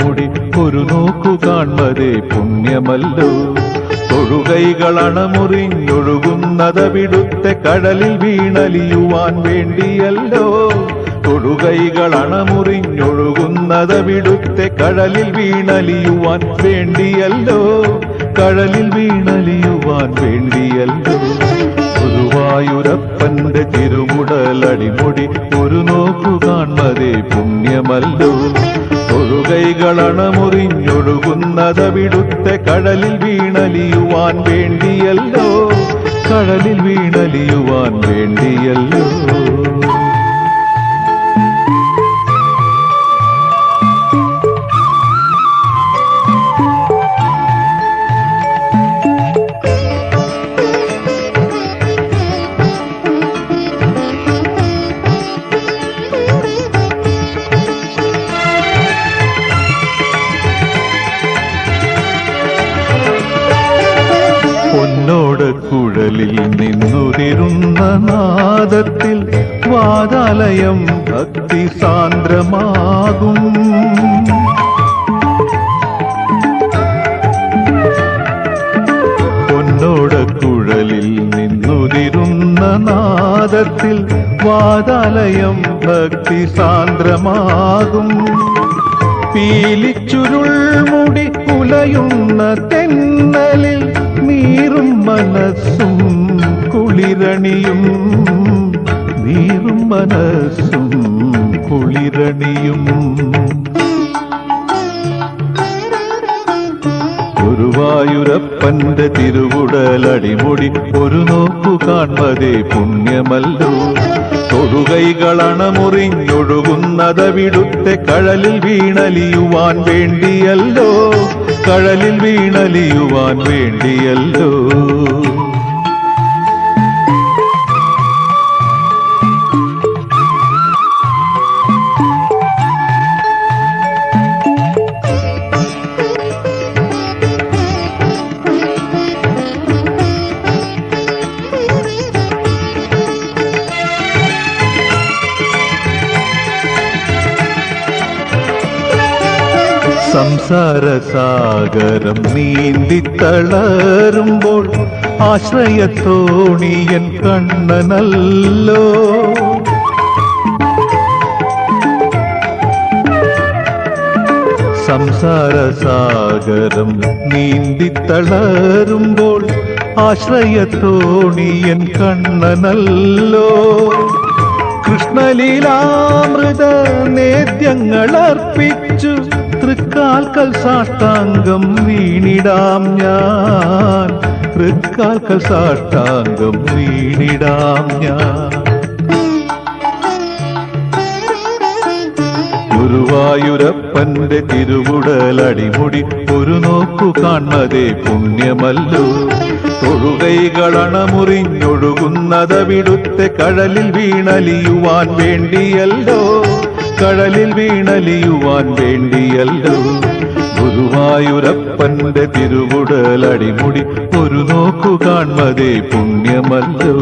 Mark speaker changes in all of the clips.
Speaker 1: അടിമുടി ഒരു നോക്കു കാൺമതേ പുണ്യമല്ലോ. തൊഴുകൈകളണമുറിഞ്ഞൊഴുകുന്നതവിടുത്തെ കടലിൽ വീണലിയുവാൻ വേണ്ടിയല്ലോ. തൊഴുകൈകളണമുറിഞ്ഞൊഴുകുന്നതവിടുത്തെ കടലിൽ വീണലിയുവാൻ വേണ്ടിയല്ലോ. കടലിൽ വീണലിയുവാൻ വേണ്ടിയല്ലോ. ഗുരുവായൂരപ്പന്റെ തിരുമുടലടിമുടി ഒരു നോക്കു കാൺമതേ പുണ്യമല്ലോ. തൊഴുകൈകളണമുറിഞ്ഞൊഴുകുന്നതവിടുത്തെ കടലിൽ വീണലിയുവാൻ വേണ്ടിയല്ലോ. കടലിൽ വീണലിയുവാൻ വേണ്ടിയല്ലോ. കുഴലിൽ നിന്നുതിരുന്ന നാദത്തിൽ വാതാലയം ഭക്തി സാന്ദ്രമാകും. പൊന്നോടക്കുഴലിൽ നിന്നുതിരുന്ന നാദത്തിൽ വാതാലയം ഭക്തി സാന്ദ്രമാകും. പീലിച്ചുരുൾ മുടി ഉലയുന്ന തെന്നലിൽ നീറും മനസ്സും കുളിരണിയും. നീറും മനസ്സും കുളിരണിയും. ഗുരുവായൂരപ്പന്റെ തിരുവുടലടിമുടി ഒരു നോക്കു കാൺമതേ പുണ്യമല്ലോ. തൊഴുകൈകളണമുറിഞ്ഞൊഴുകുന്നതവിടുത്തെ കടലിൽ വീണലിയുവാൻ വേണ്ടിയല്ലോ. കടലിൽ വീണലിയുവാൻ വേണ്ടിയല്ലോ. സംസാരസാഗരം നീന്തിത്തളരുമ്പോൾ ആശ്രയത്തോണിയൻ കണ്ണനല്ലോ. സംസാരസാഗരം നീന്തിത്തളരുമ്പോൾ ആശ്രയത്തോണിയൻ കണ്ണനല്ലോ. കൃഷ്ണലീലാമൃത നേദ്യങ്ങളർപ്പിച്ചു തൃക്കാൽക്കൽ സാഷ്ടാംഗം വീണിടാം ഞാൻ. തൃക്കാൽക്കൽ സാഷ്ടാംഗം വീണിടാം ഞാൻ. ഗുരുവായൂരപ്പന്റെ തിരുവുടലടിമുടി ഒരു നോക്കു കാൺമതേ പുണ്യമല്ലോ. തൊഴുകൈകളണമുറിഞ്ഞൊഴുകുന്നതവിടുത്തെ കടലിൽ വീണലിയുവാൻ വേണ്ടിയല്ലോ. കടലിൽ വീണലിയുവാൻ വേണ്ടിയല്ലോ. ഗുരുവായൂരപ്പന്റെ തിരുവുടലടിമുടി ഒരു നോക്കു കാൺമതേ പുണ്യമല്ലോ.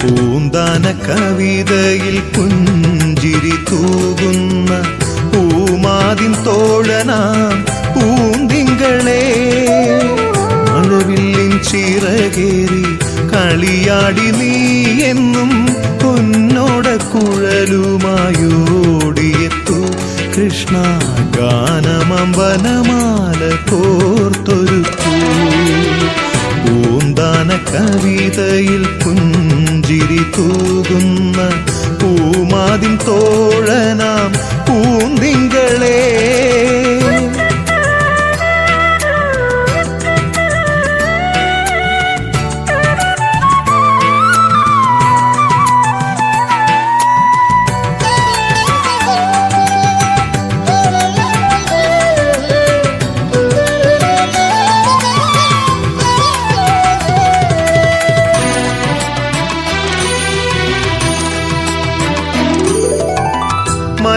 Speaker 2: പൂന്താന കവിതയിൽ പുഞ്ചിരി തൂകുന്ന പൂമാതിൻ തോഴനാം പൂന്തിങ്കളെ. മഴവില്ലിൻ ചിറകേറി കളിയാടി നീ എന്നും പൊന്നോടക്കുഴലുമായോടിയെത്തു കൃഷ്ണ. ഗാനമമ്പനമാല കോർത്തൊരുക്കൂ. പൂന്താന കവിതയിൽ പുഞ്ചിരി തൂകുന്ന പൂമാതിൻ തോഴനാം പൂന്തിങ്കളെ.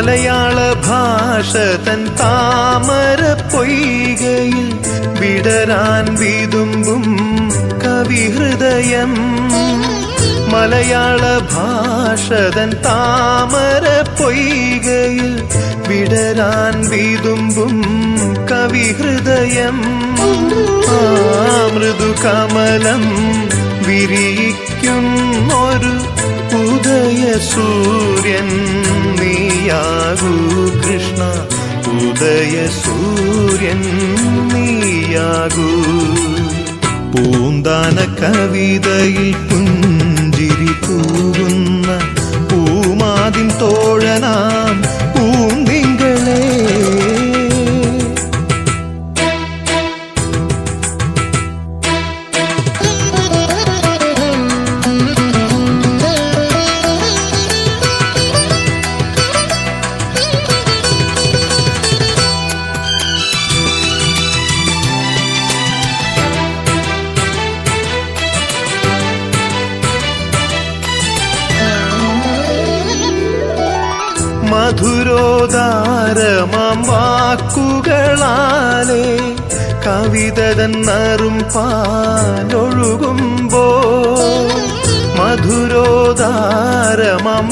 Speaker 2: മലയാള ഭാഷ തൻ താമര പൊയ്കയിൽ വിടരാൻ വിതുമ്പും കവിഹൃദയം. മലയാള ഭാഷ തൻ താമര പൊയ്കയിൽ വിടരാൻ വിതുമ്പും കവിഹൃദയം. ആ മൃദുകമലം വിരിയിക്കുന്നൊരു ഉദയ സൂര്യൻ നീയാകൂ കൃഷ്ണ, ഉദയ സൂര്യൻ നീയാകൂ. പൂന്താന കവിതയിൽ പുഞ്ചിരി തൂകുന്ന പൂമാതിൻ തോഴനാം പൂന്തിങ്കളേ. മധുരോദാരമാം വാക്കുകളാലേ കവിതതന്നറും പാലൊഴുകുമ്പോൾ. മധുരോദാരമാം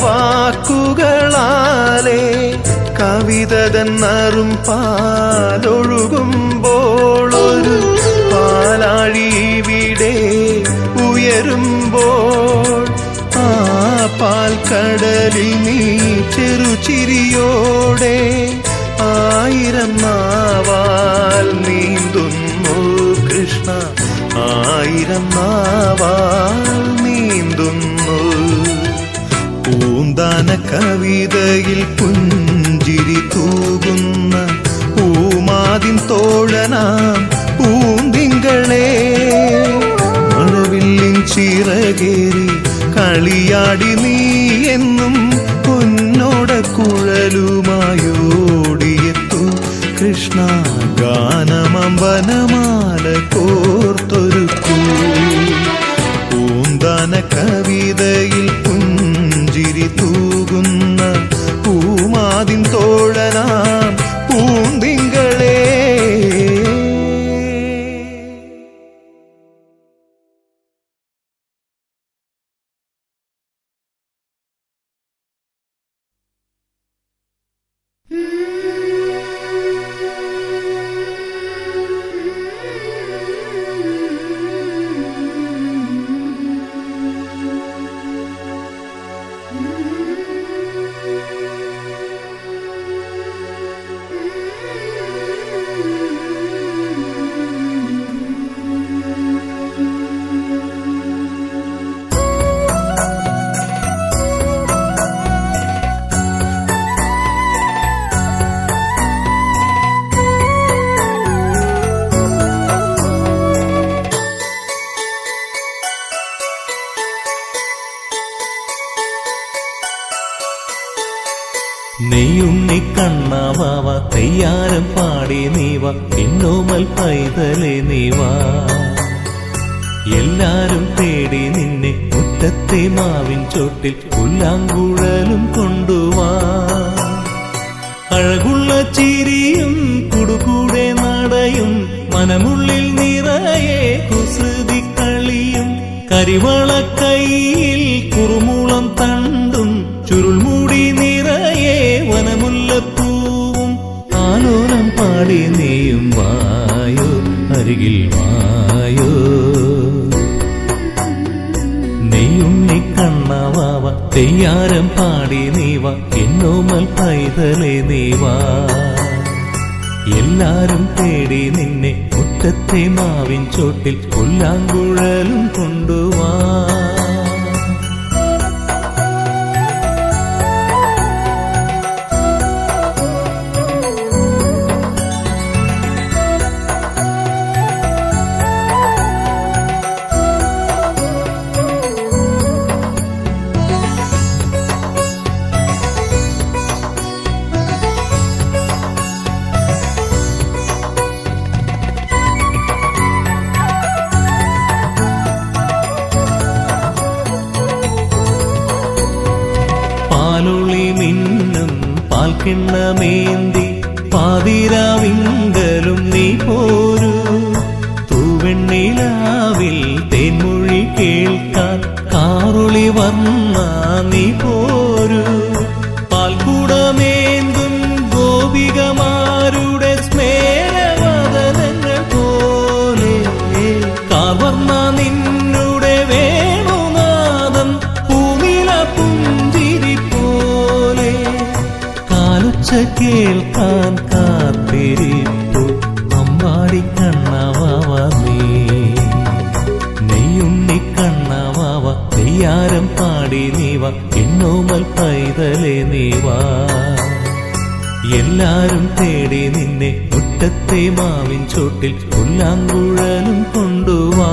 Speaker 2: വാക്കുകളാലേ കവിതതന്നറും പാലൊഴുകുമ്പോൾ. ഒരു പാലാഴിവിടെ ഉയരുമ്പോൾ ആ പാൽക്കടലിൽ നീ ചെറുചിരിയോടെ ആയിരം നാവാൽ നീന്തുന്നു കൃഷ്ണ, ആയിരം നാവാൽ നീന്തുന്നു. പൂന്താന കവിതയിൽ പുഞ്ചിരി തൂകുന്ന പൂമാതിൻ തോഴനാം പൂന്തിങ്കളേ. മഴവില്ലിൻ ചിറകേറി കളിയാടി നീ എന്നും പൊന്നോട കുഴലുമായോടിയെത്തു കൃഷ്ണ, ഗാനമമ്പനമാല കോർത്തൊരുക്കൂ. പൂന്താന കവിതയിൽ പുഞ്ചിരി തൂകുന്ന പൂമാതിൻ തോഴനാം പൂന്തിങ്കളേ.
Speaker 3: നെയ്യുണ്ണി കണ്ണാവാവ തെയ്യാരം പാടി നീവ എന്നോമൽ പൈതലെ നീവാ. എല്ലാരും തേടി നിന്നെ മുറ്റത്തെ മാവിൻ ചോട്ടിൽ പുല്ലാങ്കുഴലും കൊണ്ടുവാ. അഴകുള്ള ചിരിയും കുടുകൂടെ നടയും മനമുള്ളിൽ നിറയെ കുസൃതി കളിയും. കരിവള കൈയിൽ കുറുമുളം തണ്ടും ചുരുൾമുടി നിറയെ വനമുല്ലപ്പൂവും. ആലോലം പാടി നീയും വായോ അരികിൽ വായോ. നെയ്യുണ്ണി കണ്ണാവാവ തെയ്യാരം പാടി നീവ എന്നോമൽ പൈതലെ നീവാ. എല്ലാരും തേടി നിന്നെ മുറ്റത്തെ മാവിൻ ചോട്ടിൽ പുല്ലാങ്കുഴലും കൊണ്ടുവാ. മണിവർണ്ണ നീ പോരൂ. പാൽക്കുടമേന്തും ഗോപികമാരുടെ സ്മേരവദനങ്ങൾ പോലെ കാർവർണ്ണ നിന്നുടെ വേണുനാദം പൂനില പുഞ്ചിരി പോലെ കാലുച്ച കേൾക്കാൻ കാത്തിരിപ്പു അമ്പാടി കണ്ണവാവ നീ. നെയ്യുണ്ണി കണ്ണവാവ നെയ്യാരം പാടി നീവ എന്നോമൽ പൈതലേ നീവാ. എല്ലാരും തേടി നിന്നെ മുറ്റത്തെ മാവിൻ ചോട്ടിൽ പുല്ലാങ്കുഴലും കൊണ്ടുവാ.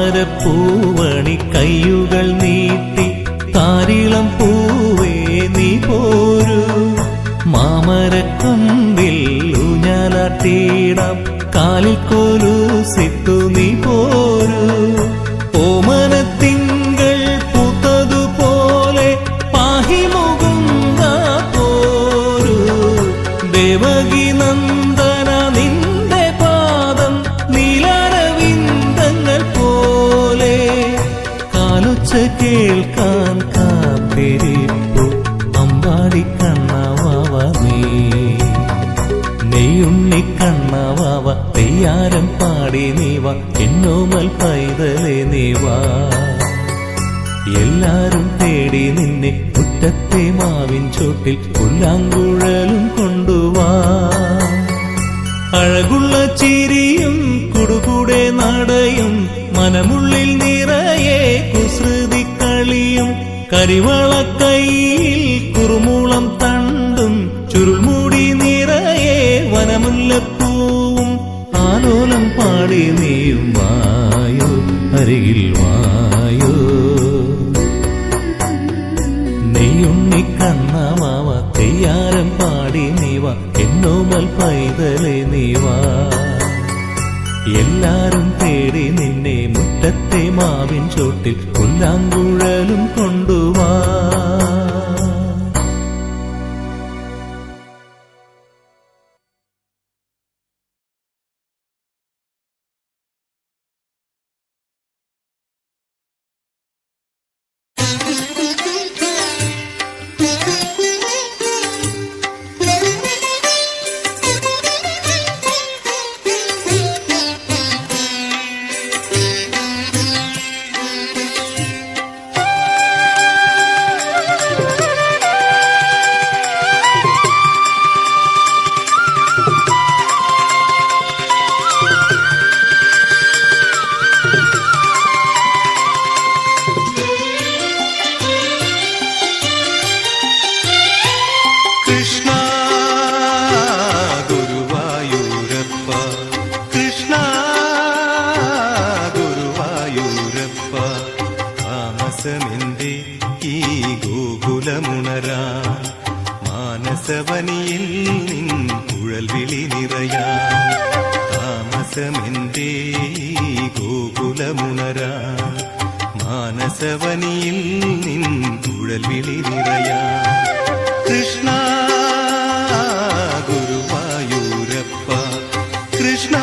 Speaker 3: താമരപ്പൂവണി കയ്യുകൾ നീട്ടി താരിളം പൂവേ നീ പോരൂ. മാമരക്കൊമ്പിൽ ഊഞ്ഞാലാട്ടിടാം കാലിൽ കൊലുസിട്ടു നീ പോരൂ. ഓമനത്തിങ്കൾ പൂത്തതുപോലെ പാഹിമുകുന്ദ പോരൂ. ദേവകി നന്ദന നിന്റെ പാദം നീലാരവിന്ദങ്ങൾ പോലെ കാലുച്ച കേൾക്കാൻ കാത്തിരിപ്പു അമ്പാടി കണ്ണവാവ നീ. നെയ്യുണ്ണി കണ്ണവാവ തെയ്യാരം പാടി നീവ എന്നോമൽ പൈതലേ നീവാ. എല്ലാരും തേടി നിന്നെ മുറ്റത്തെ മാവിൻ ചോട്ടിൽ പുല്ലാങ്കുഴലും കൊണ്ടുവാ. അഴകുള്ള ചിരിയും കുടുകൂടെ നടയും മനമുള്ളിൽ നിറയെ കുസൃതി കളിയും കരിവള കൈയിൽ കുറുമൂളം തണ്ടും ചുരുൾമുടി നിറയെ വനമുല്ലപ്പൂവും ആലോലം പാടി നീയും വായോ അരികിൽ വായോ. നെയ്യുണ്ണി കണ്ണവാവ തെയ്യാരം പാടി നീവ എന്നോമൽ പൈതലേ നീവാ. എല്ലാരും തേടി നിന്നെ മുറ്റത്തെ മാവിൻ ചോട്ടിൽ പുല്ലാങ്കുഴലും കൊണ്ടുവാ.
Speaker 2: മാനസമെന്റെ ഈ ഗോകുലമുണരാ മാനസവനിയിൽ നിൻ കുഴൽവിളി നിറയാ താമസമെന്റെ ഈ ഗോകുലമുണരാ മാനസവനിയിൽ നിൻ കുഴൽവിളി നിറയാ കൃഷ്ണ ഗുരുവായൂരപ്പ കൃഷ്ണ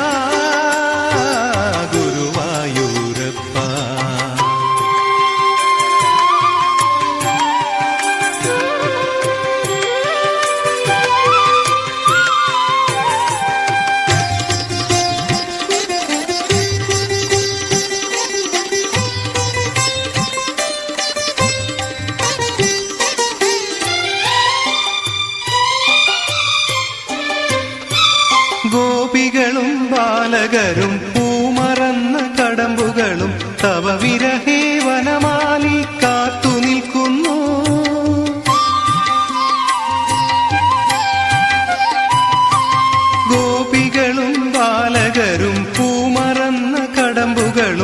Speaker 2: ഗോപികളും ബാലകരും പൂമറന്ന കടമ്പുകളും തവ വിരഹേ വനമാലി കാത്തു നിൽക്കുന്നു ഗോപികളും ബാലകരും പൂമറന്ന കടമ്പുകളും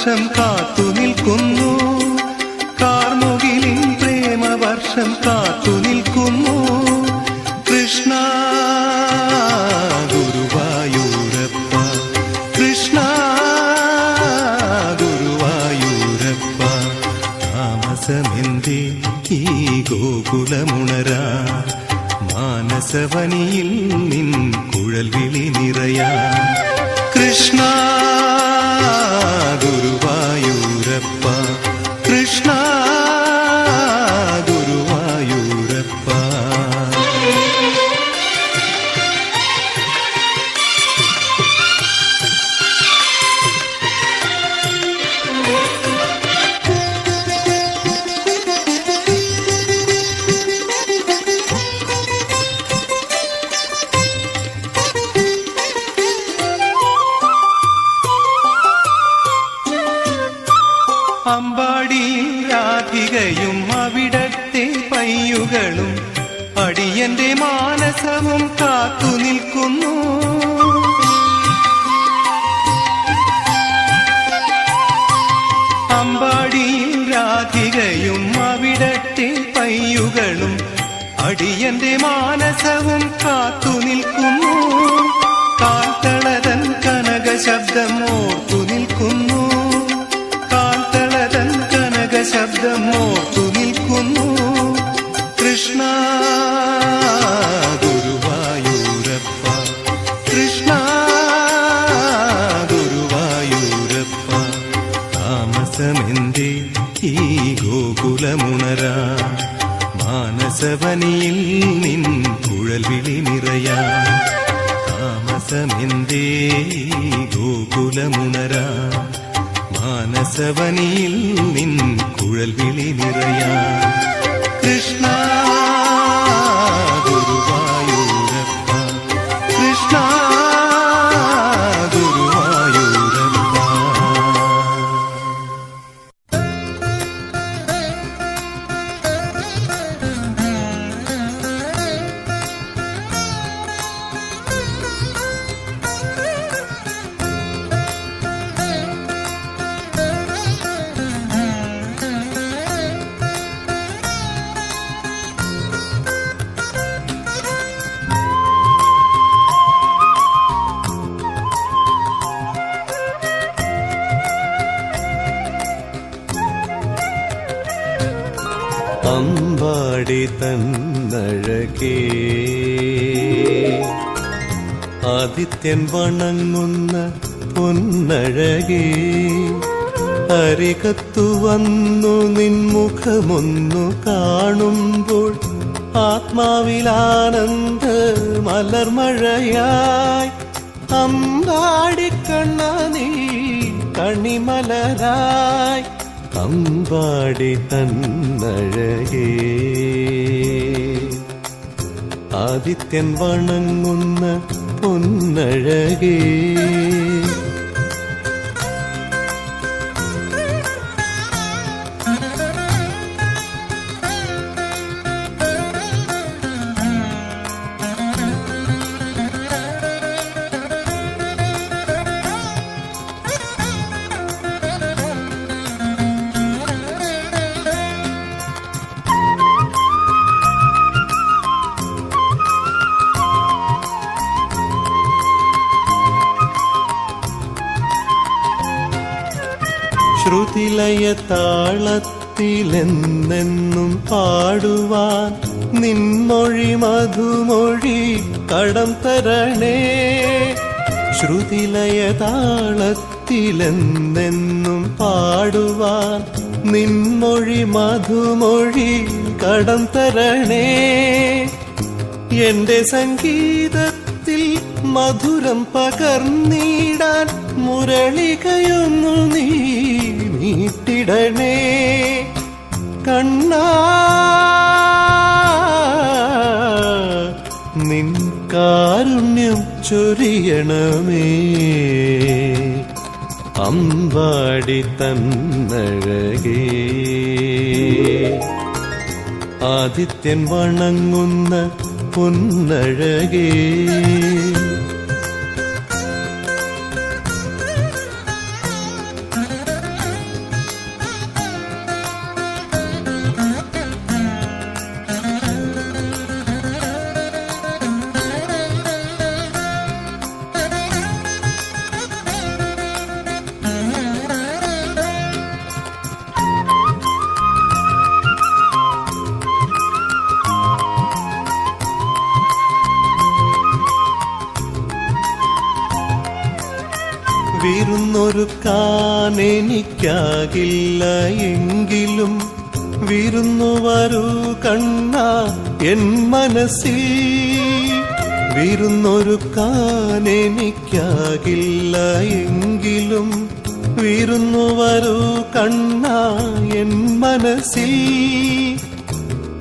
Speaker 2: പ്രേമവർഷം കാത്തു നിൽക്കുന്നു, കാർമുകിലിൻ പ്രേമവർഷം കാത്തു നിൽക്കുന്നു. കൃഷ്ണ ഗുരുവായൂരപ്പ, കൃഷ്ണ ഗുരുവായൂരപ്പ. താമസമെന്തേ ഈ ഗോകുലമുണരാ, മാനസവനിയിൽ നിൻ കുഴൽ വിളി നിറയാ. കൃഷ്ണ ഗുരുവായൂരപ്പ, കൃഷ്ണ ഗുരുവായൂരപ്പ. അമ്പാടിയിൽ രാധികയും അവിടത്തെ പയ്യുകളും അടിയന്റെ മാനസവും കാത്തു നിൽക്കുന്നു. അമ്പാടിയിൽ രാധികയും അവിടത്തെ പയ്യുകളും അടിയന്റെ മാനസവും കാത്തു നിൽക്കുന്നു. കാൽത്തളതൻ കനക ശബ്ദം ഓർത്തു നിൽക്കുന്നു, ശബ്ദം ഓർത്തു നിൽക്കുന്നു. കൃഷ്ണ ഗുരുവായൂരപ്പ, കൃഷ്ണ ഗുരുവായൂരപ്പ. താമസമെന്തേ ഈ ഗോകുലമുണരാ, മാനസവനിയിൽ നിൻ കുഴൽ വിളി നിറയാ. താമസമെന്തേ ഈ ഗോകുലമുണരാ, മാനസവനിയിൽ നിൻ കുഴൽ വിളി നിറയാ. കൃഷ്ണ ഗുരുവായൂരപ്പ, കൃഷ്ണ ഗുരുവായൂരപ്പ.
Speaker 3: അമ്പാടി തന്നഴകേ, ആദിത്യൻ വണങ്ങുന്ന പൊന്നഴകേ, അരികത്തു വന്നു നിൻമുഖമൊന്നു കാണുമ്പോൾ ആത്മാവിലാനന്ദ മലർമഴയായി. അമ്പാടിക്കണ്ണ നീ കണിമലരായി, അമ്പാടി തന്നഴകേ, ആദിത്യൻ വണങ്ങുന്ന പൊന്നഴകേ. ശ്രുതിലയ താളത്തിലെന്നെന്നും പാടുവാൻ നിൻമൊഴി മധുമൊഴി കടം തരണേ. ശ്രുതിലയ താളത്തിലെന്നെന്നും പാടുവാൻ നിൻമൊഴി മധുമൊഴി കടം തരണേ. എന്റെ സംഗീതത്തിൽ മധുരം പകർന്നിടാൻ മുരളികയൊന്നു നീ നീട്ടിടണേ. കണ്ണാ നിൻ കാരുണ്യം ചൊരിയണമേ. അമ്പാടി തന്നഴകേ, ആദിത്യൻ വണങ്ങുന്ന പൊന്നഴകേ. വിരുന്നൊരുക്കാൻ എനിക്കാകില്ല എങ്കിലും വിരുന്നു വരൂ കണ്ണ എൻ മനസ്സിൽ. വിരുന്നൊരുക്കാൻ എനിക്കാകില്ല എങ്കിലും വിരുന്നു വരൂ കണ്ണ എൻ മനസ്സിൽ.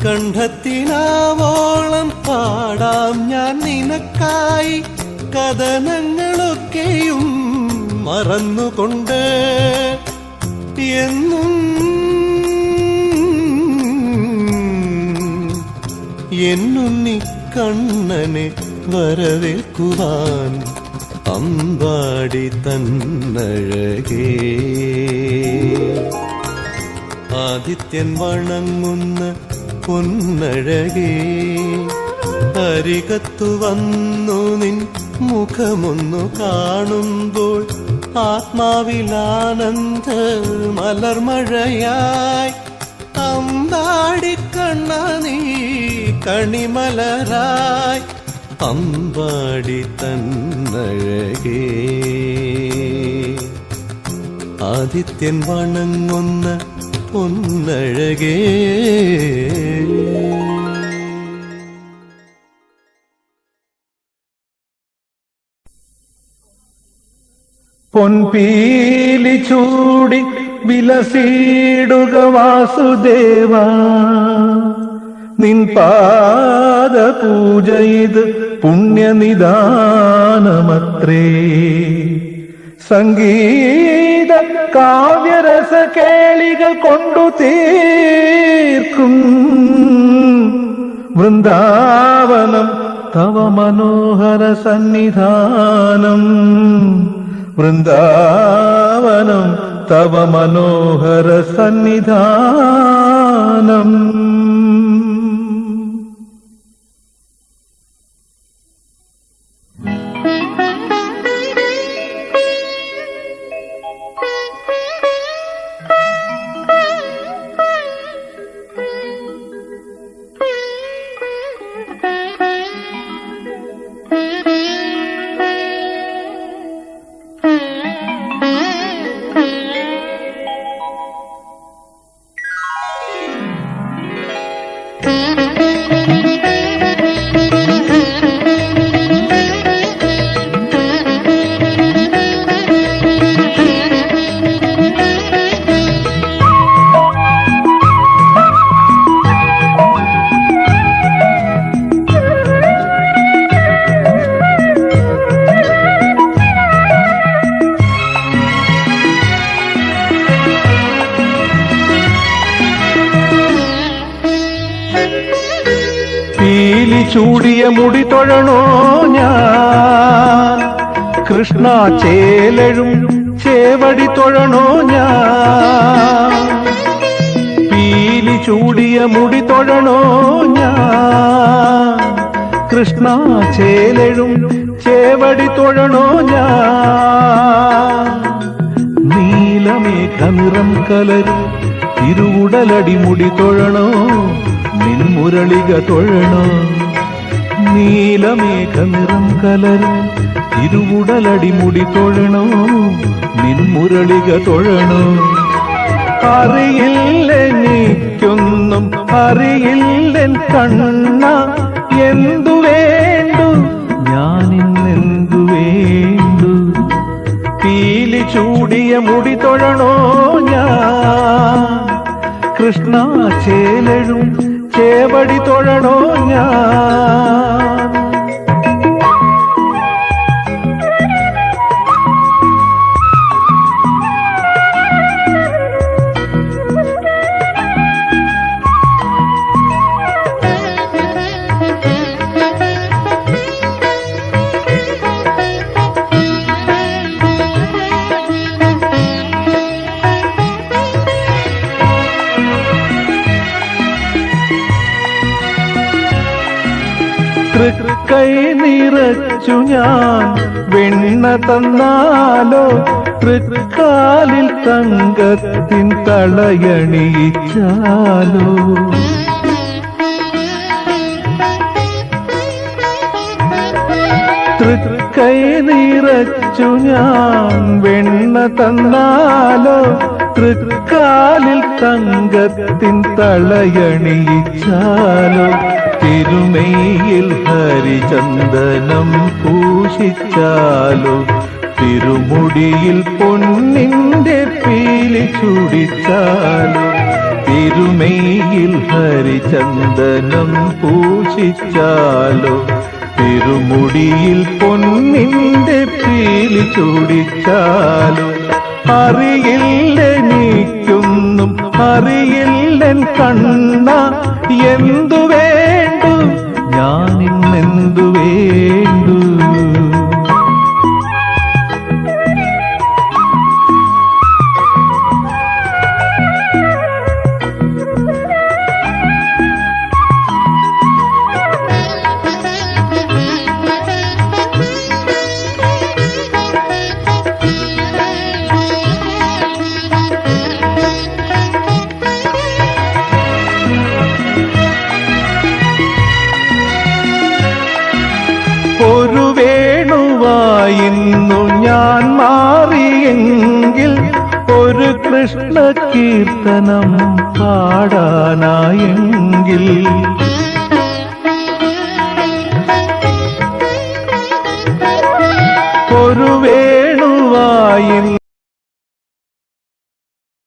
Speaker 3: കണ്ഠത്തിനാവോളം പാടാം ഞാൻ നിനക്കായി കഥനങ്ങളൊക്കെയും മറന്നുകൊണ്ട്. എന്നും എന്നുണ്ണി കണ്ണനെ വരവേൽക്കുവാൻ അമ്പാടി തന്നഴകേ. ആദിത്യൻ വണങ്ങുന്ന പൊന്നഴകേ, അരികത്തു വന്നു നിൻ മുഖമൊന്നു കാണുമ്പോൾ ആത്മാവിലാനന്ദ മലർമഴയായി. അമ്പാടിക്കണ്ണ നീ കണിമലരായി അമ്പാടി തന്നഴകേ. ആദിത്യൻ വണങ്ങുന്ന പൊന്നഴകേ.
Speaker 1: പൊൻപീലി ചൂടി വിലസിടുക വാസുദേവ, നിൻ പാദ പൂജ ഇത് പുണ്യനിദാനമത്രേ. സംഗീത കാവ്യരസ കേളികൾ കൊണ്ടു തീർക്കും വൃന്ദാവനം തവ മനോഹര സന്നിധാനം. വൃന്ദാവനം തവ മനോഹര സന്നിധാനം. ചൂടിയ മുടി തൊഴണോ ഞാൻ കൃഷ്ണ, ചേലഴും ചേവടി തൊഴണോ ഞാൻ. പീലി ചൂടിയ മുടി തൊഴണോ ഞാൻ കൃഷ്ണ, ചേലഴും ചേവടി തൊഴണോ ഞാൻ. നീലമേഘ നിറം കലരും തിരുവുടലടി മുടി തൊഴണോ, നിൻ മുരളിക തൊഴണോ. നീലമേഘ നിറം കലരും തിരുവുടലടി മുടി തൊഴണോ, നിൻ മുരളിക തൊഴണോ. അറിയില്ലെനിക്കൊന്നും അറിയില്ലെൻ കണ്ണ, എന്തു വേണ്ടു ഞാനിന്നെന്തു വേണ്ടു. പീലി ചൂടിയ മുടി തൊഴണോ ഞാൻ കൃഷ്ണ, ചേലഴും ചേവടി തൊഴണോ ഞാൻ. തൃക്കൈ നിറച്ചു ഞാൻ വെണ്ണ തന്നാലോ, തൃക്കാലിൽ തങ്കത്തിൻ തളയണിയിച്ചാലോ. തൃക്കൈ കൈ നിറച്ചു ഞാൻ വെണ്ണ തന്നാലോ, തൃക്കാലിൽ തങ്കത്തിൻ തളയണിയിച്ചാലോ, തിരുമേയിൽ ഹരിചന്ദനം പൂശിച്ചാലോ, തിരുമുടിയിൽ പൊന്നിന്റെ പീലി ചുടിച്ചാലോ, തിരുമേയിൽ ഹരിചന്ദനം പൂശിച്ചാലോ, തിരുമുടിയിൽ പൊന്നിന്റെ പീലി ചുടിച്ചാലോ, അറിയില്ലെനിക്കൊന്നും അറിയില്ലെൻ കണ്ണ, എന്തു വേണ്ടു ഞാനിന്നെന്തു വേണ്ടു. ഒരു വേണുവായിന്നു ഞാൻ മാറിയെങ്കിൽ, ഒരു കൃഷ്ണ കീർത്തനം പാടാനായെങ്കിൽ,